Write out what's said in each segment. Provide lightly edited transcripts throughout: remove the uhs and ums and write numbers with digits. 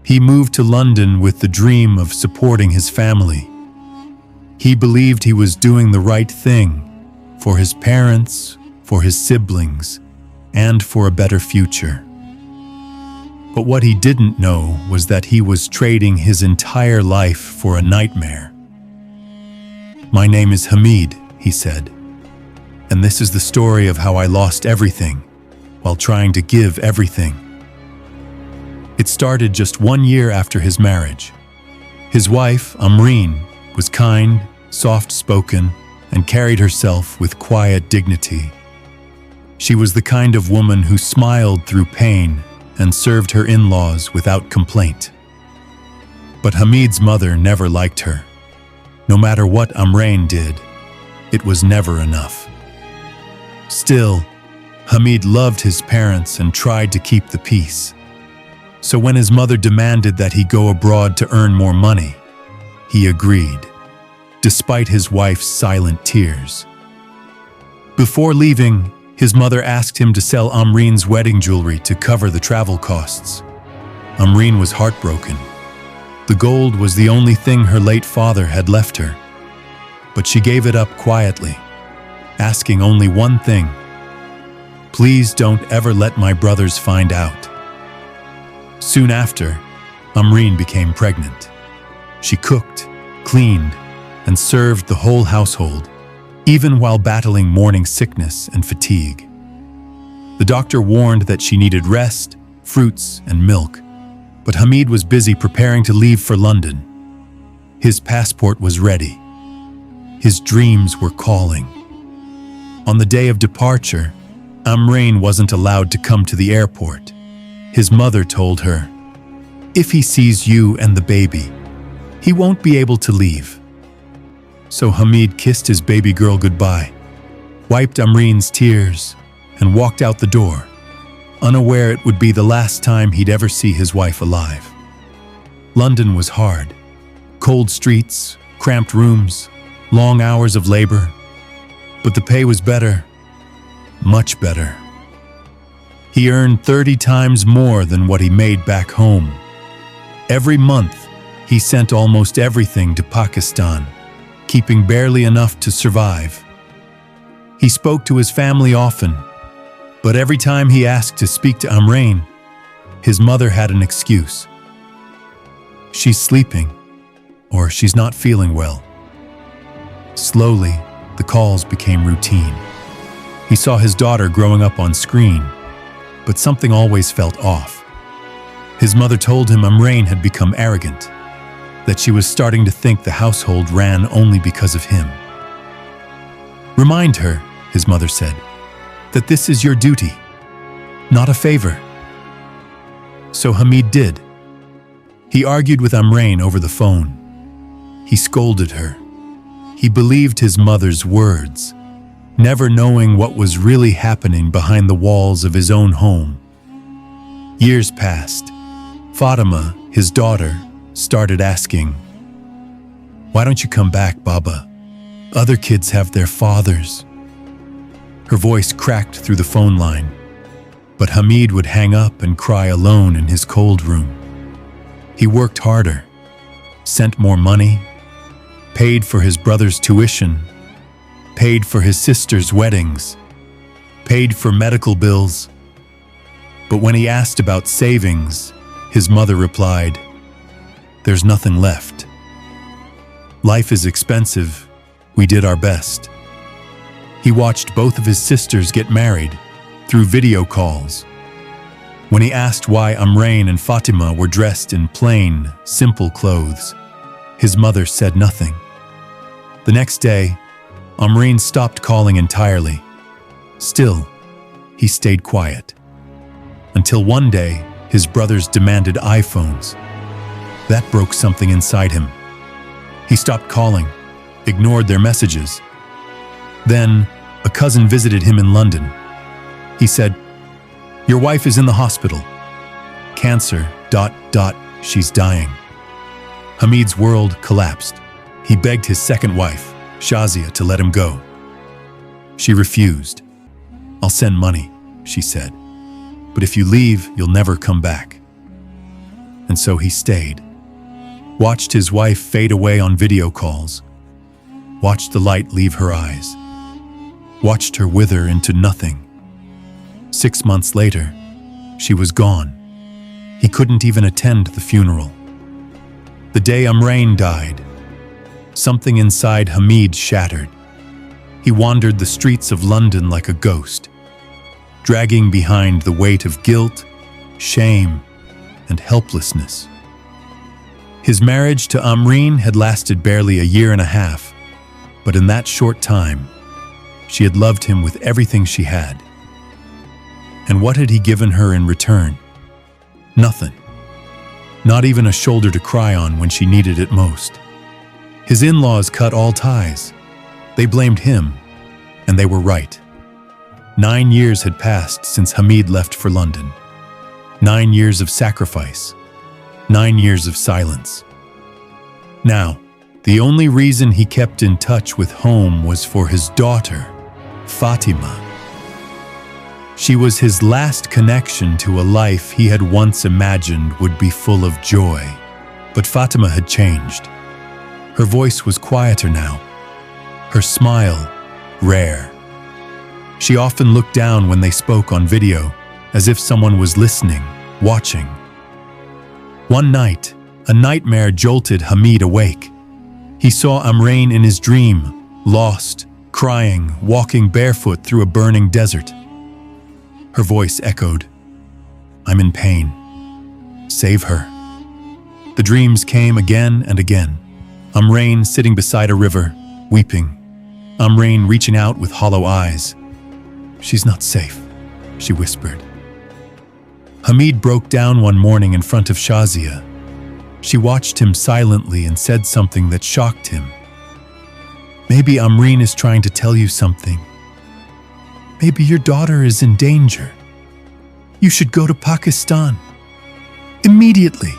He moved to London with the dream of supporting his family. He believed he was doing the right thing for his parents, for his siblings, and for a better future. But what he didn't know was that he was trading his entire life for a nightmare. "My name is Hamid," he said, "and this is the story of how I lost everything while trying to give everything." It started just 1 year after his marriage. His wife, Amreen, was kind, soft-spoken, and carried herself with quiet dignity. She was the kind of woman who smiled through pain and served her in-laws without complaint. But Hamid's mother never liked her. No matter what Amreen did, it was never enough. Still, Hamid loved his parents and tried to keep the peace. So when his mother demanded that he go abroad to earn more money, he agreed, despite his wife's silent tears. Before leaving, his mother asked him to sell Amreen's wedding jewelry to cover the travel costs. Amreen was heartbroken. The gold was the only thing her late father had left her. But she gave it up quietly, asking only one thing: "Please don't ever let my brothers find out." Soon after, Amreen became pregnant. She cooked, cleaned, and served the whole household, even while battling morning sickness and fatigue. The doctor warned that she needed rest, fruits, and milk, but Hamid was busy preparing to leave for London. His passport was ready. His dreams were calling. On the day of departure, Amreen wasn't allowed to come to the airport. His mother told her, "If he sees you and the baby, he won't be able to leave." So Hamid kissed his baby girl goodbye, wiped Amreen's tears, and walked out the door, unaware it would be the last time he'd ever see his wife alive. London was hard. Cold streets, cramped rooms, long hours of labor. But the pay was better, much better. He earned 30 times more than what he made back home. Every month, he sent almost everything to Pakistan, keeping barely enough to survive. He spoke to his family often, but every time he asked to speak to Amreen, his mother had an excuse. "She's sleeping," or "she's not feeling well." Slowly, the calls became routine. He saw his daughter growing up on screen, but something always felt off. His mother told him Amreen had become arrogant, that she was starting to think the household ran only because of him. "Remind her," his mother said, "that this is your duty, not a favor." So Hamid did. He argued with Amreen over the phone. He scolded her. He believed his mother's words, never knowing what was really happening behind the walls of his own home. Years passed. Fatima, his daughter, started asking, "Why don't you come back, Baba? Other kids have their fathers." Her voice cracked through the phone line, but Hamid would hang up and cry alone in his cold room. He worked harder, sent more money, paid for his brother's tuition, paid for his sister's weddings, paid for medical bills. But when he asked about savings, his mother replied, "There's nothing left. Life is expensive. We did our best." He watched both of his sisters get married through video calls. When he asked why Amreen and Fatima were dressed in plain, simple clothes, his mother said nothing. The next day, Amreen stopped calling entirely. Still, he stayed quiet. Until one day, his brothers demanded iPhones. That broke something inside him. He stopped calling, ignored their messages. Then, a cousin visited him in London. He said, "Your wife is in the hospital. Cancer, ... she's dying." Hamid's world collapsed. He begged his second wife, Shazia, to let him go. She refused. "I'll send money," she said, "but if you leave, you'll never come back." and so he stayed. Watched his wife fade away on video calls. Watched the light leave her eyes. Watched her wither into nothing. 6 months later, she was gone. He couldn't even attend the funeral. The day Amrain died, something inside Hamid shattered. He wandered the streets of London like a ghost, dragging behind the weight of guilt, shame, and helplessness. His marriage to Amreen had lasted barely a year and a half, but in that short time, she had loved him with everything she had. And what had he given her in return? Nothing. Not even a shoulder to cry on when she needed it most. His in-laws cut all ties. They blamed him, and they were right. 9 years had passed since Hamid left for London. 9 years of sacrifice. 9 years of silence. Now, the only reason he kept in touch with home was for his daughter, Fatima. She was his last connection to a life he had once imagined would be full of joy. But Fatima had changed. Her voice was quieter now. Her smile, rare. She often looked down when they spoke on video, as if someone was listening, watching. One night, a nightmare jolted Hamid awake. He saw Amrain in his dream, lost, crying, walking barefoot through a burning desert. Her voice echoed, "I'm in pain. Save her." The dreams came again and again. Amrain sitting beside a river, weeping. Amrain reaching out with hollow eyes. "She's not safe," she whispered. Hamid broke down one morning in front of Shazia. She watched him silently and said something that shocked him. "Maybe Amreen is trying to tell you something. Maybe your daughter is in danger. You should go to Pakistan. Immediately."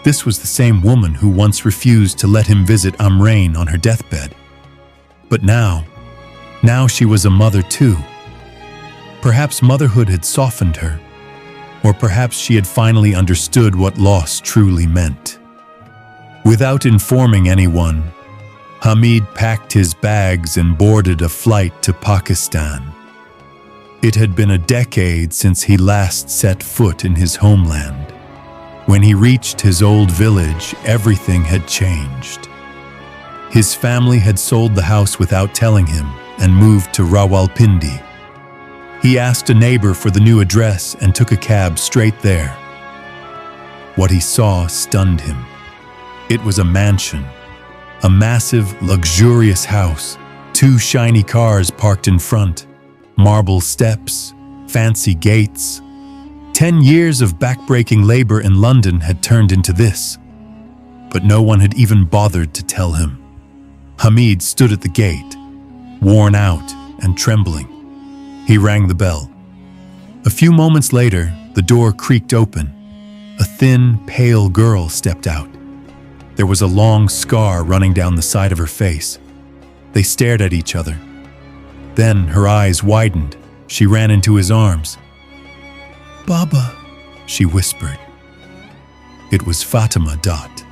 This was the same woman who once refused to let him visit Amrain on her deathbed. But now she was a mother too. Perhaps motherhood had softened her, or perhaps she had finally understood what loss truly meant. Without informing anyone, Hamid packed his bags and boarded a flight to Pakistan. It had been a decade since he last set foot in his homeland. When he reached his old village, everything had changed. His family had sold the house without telling him and moved to Rawalpindi. He asked a neighbor for the new address and took a cab straight there. What he saw stunned him. It was a mansion, a massive, luxurious house, 2 shiny cars parked in front, marble steps, fancy gates. 10 years of backbreaking labor in London had turned into this, but no one had even bothered to tell him. Hamid stood at the gate, worn out and trembling. He rang the bell. A few moments later, the door creaked open. A thin, pale girl stepped out. There was a long scar running down the side of her face. They stared at each other. Then her eyes widened. She ran into his arms. "Baba," she whispered. It was Fatima Dot.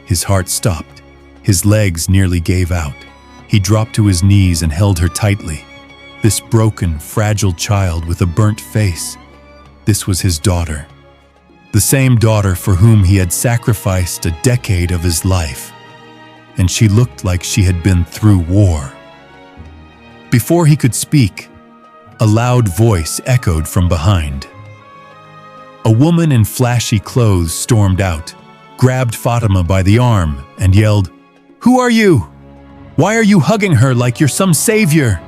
His heart stopped. His legs nearly gave out. He dropped to his knees and held her tightly. This broken, fragile child with a burnt face. This was his daughter. The same daughter for whom he had sacrificed a decade of his life. And she looked like she had been through war. Before he could speak, a loud voice echoed from behind. A woman in flashy clothes stormed out, grabbed Fatima by the arm, and yelled, "Who are you? Why are you hugging her like you're some savior?"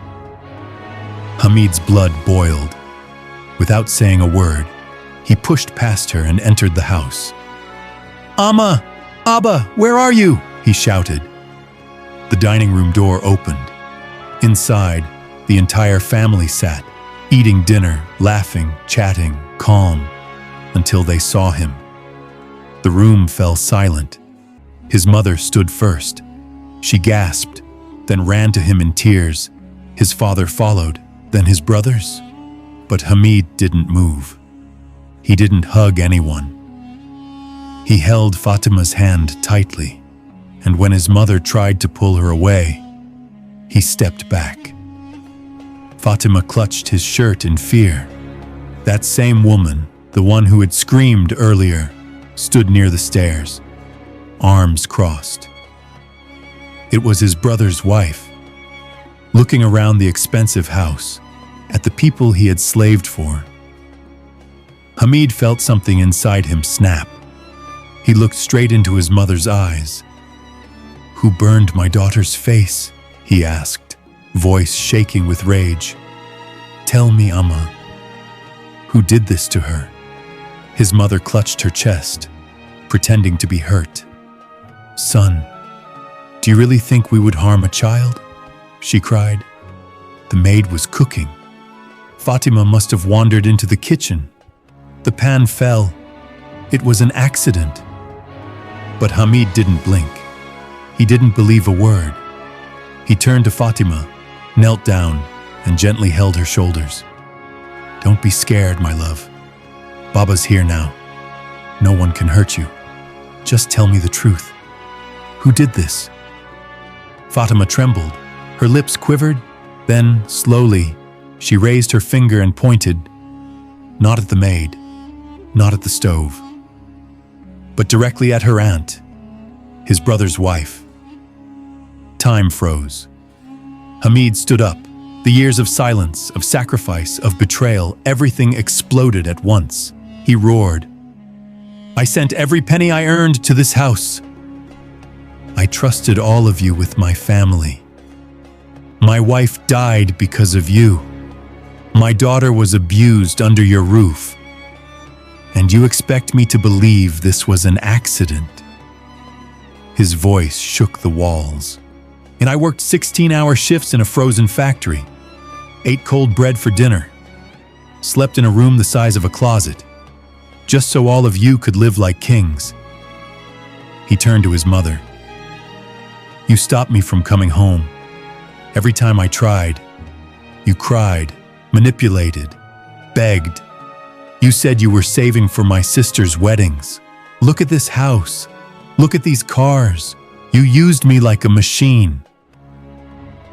Hamid's blood boiled. Without saying a word, he pushed past her and entered the house. "Amma! Abba, where are you?" he shouted. The dining room door opened. Inside, the entire family sat, eating dinner, laughing, chatting, calm, until they saw him. The room fell silent. His mother stood first. She gasped, then ran to him in tears. His father followed, then his brothers. But Hamid didn't move. He didn't hug anyone. He held Fatima's hand tightly, and when his mother tried to pull her away, he stepped back. Fatima clutched his shirt in fear. That same woman, the one who had screamed earlier, stood near the stairs, arms crossed. It was his brother's wife, looking around the expensive house, at the people he had slaved for. Hamid felt something inside him snap. He looked straight into his mother's eyes. "Who burned my daughter's face?" he asked, voice shaking with rage. "Tell me, Amma, who did this to her?" His mother clutched her chest, pretending to be hurt. "Son, do you really think we would harm a child?" she cried. The maid was cooking. Fatima must have wandered into the kitchen. The pan fell. It was an accident. But Hamid didn't blink. He didn't believe a word. He turned to Fatima, knelt down, and gently held her shoulders. "Don't be scared, my love. Baba's here now. No one can hurt you. Just tell me the truth. Who did this?" Fatima trembled. Her lips quivered. Then, slowly, she raised her finger and pointed, not at the maid, not at the stove, but directly at her aunt, his brother's wife. Time froze. Hamid stood up. The years of silence, of sacrifice, of betrayal, everything exploded at once. He roared, "I sent every penny I earned to this house. I trusted all of you with my family. My wife died because of you. My daughter was abused under your roof. And you expect me to believe this was an accident?" His voice shook the walls. "And I worked 16-hour shifts in a frozen factory, ate cold bread for dinner, slept in a room the size of a closet, just so all of you could live like kings." He turned to his mother. "You stopped me from coming home. Every time I tried, you cried, manipulated, begged. You said you were saving for my sister's weddings. Look at this house. Look at these cars. You used me like a machine."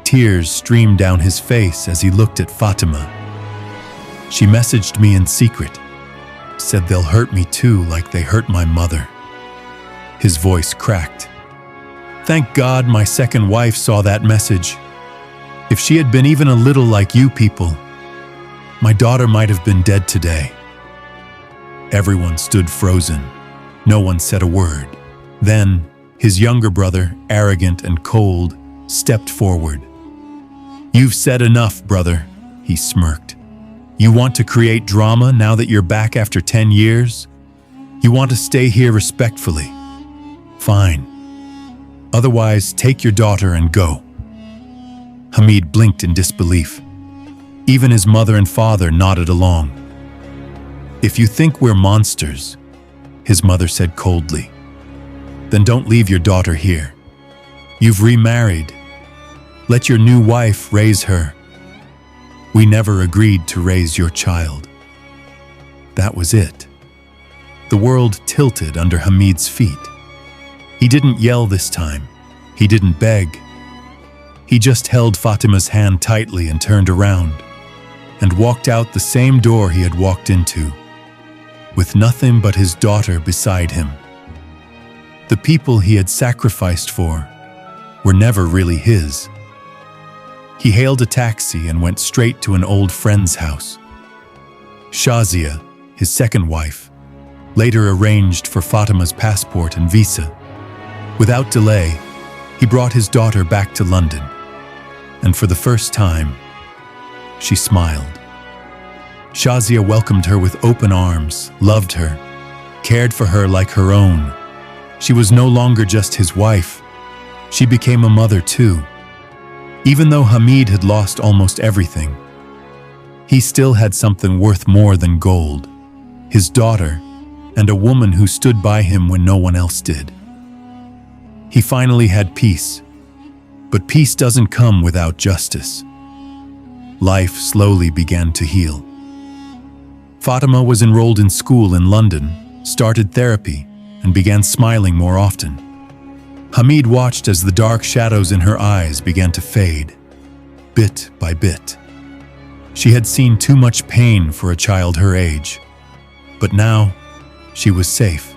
Tears streamed down his face as he looked at Fatima. "She messaged me in secret, said they'll hurt me too like they hurt my mother." His voice cracked. "Thank God my second wife saw that message. If she had been even a little like you people, my daughter might have been dead today." Everyone stood frozen. No one said a word. Then, his younger brother, arrogant and cold, stepped forward. "You've said enough, brother," he smirked. "You want to create drama now that you're back after 10 years? You want to stay here respectfully? Fine. Otherwise, take your daughter and go." Hamid blinked in disbelief. Even his mother and father nodded along. "If you think we're monsters," his mother said coldly, "then don't leave your daughter here. You've remarried. Let your new wife raise her. We never agreed to raise your child." That was it. The world tilted under Hamid's feet. He didn't yell this time. He didn't beg. He just held Fatima's hand tightly and turned around, and walked out the same door he had walked into, with nothing but his daughter beside him. The people he had sacrificed for were never really his. He hailed a taxi and went straight to an old friend's house. Shazia, his second wife, later arranged for Fatima's passport and visa. Without delay, he brought his daughter back to London, and for the first time, she smiled. Shazia welcomed her with open arms, loved her, cared for her like her own. She was no longer just his wife. She became a mother too. Even though Hamid had lost almost everything, he still had something worth more than gold: his daughter, and a woman who stood by him when no one else did. He finally had peace, but peace doesn't come without justice. Life slowly began to heal. Fatima was enrolled in school in London, started therapy, and began smiling more often. Hamid watched as the dark shadows in her eyes began to fade, bit by bit. She had seen too much pain for a child her age, but now she was safe.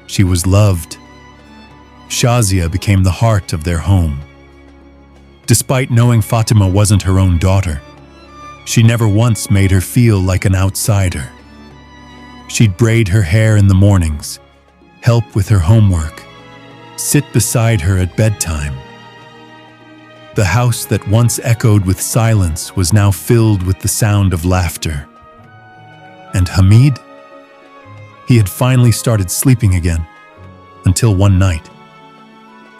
She was loved. Shazia became the heart of their home. Despite knowing Fatima wasn't her own daughter, she never once made her feel like an outsider. She'd braid her hair in the mornings, help with her homework, sit beside her at bedtime. The house that once echoed with silence was now filled with the sound of laughter. And Hamid? He had finally started sleeping again, until one night.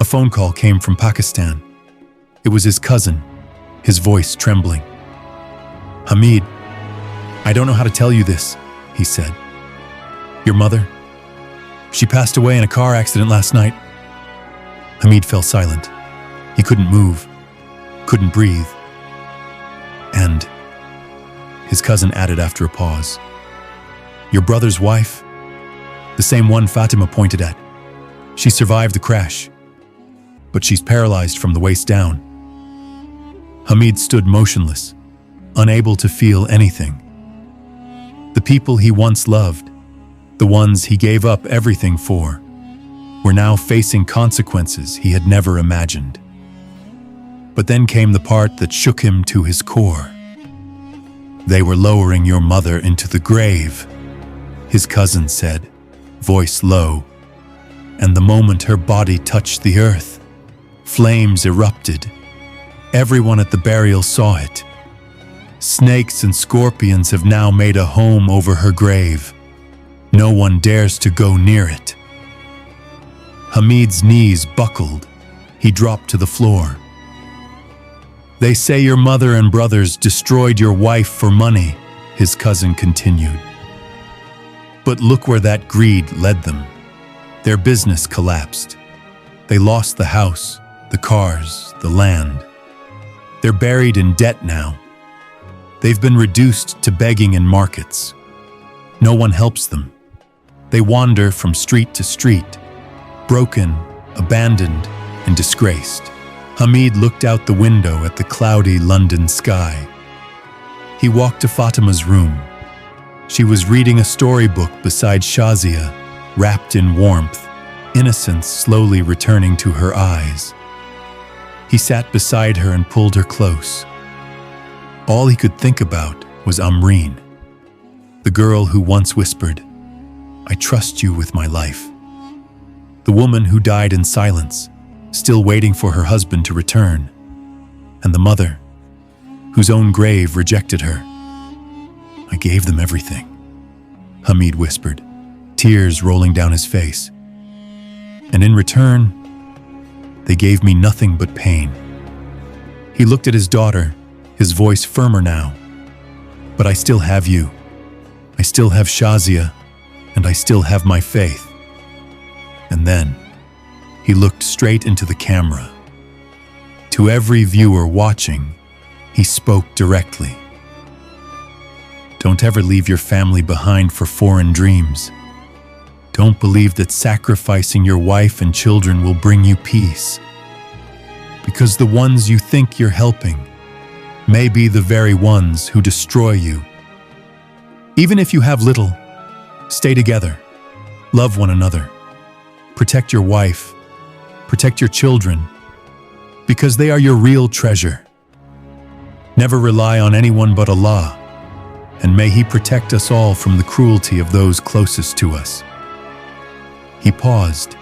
A phone call came from Pakistan. It was his cousin, his voice trembling. "Hamid, I don't know how to tell you this," he said. "Your mother? She passed away in a car accident last night." Hamid fell silent. He couldn't move, couldn't breathe. And his cousin added after a pause, "Your brother's wife? The same one Fatima pointed at. She survived the crash, but she's paralyzed from the waist down." Hamid stood motionless, unable to feel anything. The people he once loved, the ones he gave up everything for, were now facing consequences he had never imagined. But then came the part that shook him to his core. "They were lowering your mother into the grave," his cousin said, voice low. And the moment her body touched the earth, flames erupted. Everyone at the burial saw it. Snakes and scorpions have now made a home over her grave. No one dares to go near it. Hamid's knees buckled. He dropped to the floor. "They say your mother and brothers destroyed your wife for money," his cousin continued. "But look where that greed led them. Their business collapsed. They lost the house, the cars, the land. They're buried in debt now. They've been reduced to begging in markets. No one helps them. They wander from street to street, broken, abandoned, and disgraced." Hamid looked out the window at the cloudy London sky. He walked to Fatima's room. She was reading a storybook beside Shazia, wrapped in warmth, innocence slowly returning to her eyes. He sat beside her and pulled her close. All he could think about was Amreen, the girl who once whispered, "I trust you with my life." The woman who died in silence, still waiting for her husband to return. And the mother, whose own grave rejected her. "I gave them everything," Hamid whispered, tears rolling down his face. "And in return, they gave me nothing but pain." He looked at his daughter, his voice firmer now. "But I still have you. I still have Shazia, and I still have my faith." And then he looked straight into the camera. To every viewer watching, he spoke directly. "Don't ever leave your family behind for foreign dreams. Don't believe that sacrificing your wife and children will bring you peace. Because the ones you think you're helping may be the very ones who destroy you. Even if you have little, stay together, love one another, protect your wife, protect your children, because they are your real treasure. Never rely on anyone but Allah, and may He protect us all from the cruelty of those closest to us." He paused,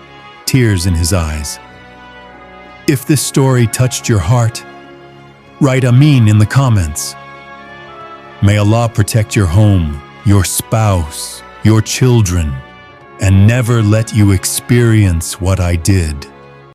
tears in his eyes. If this story touched your heart, write Ameen in the comments. May Allah protect your home, your spouse, your children, and never let you experience what I did.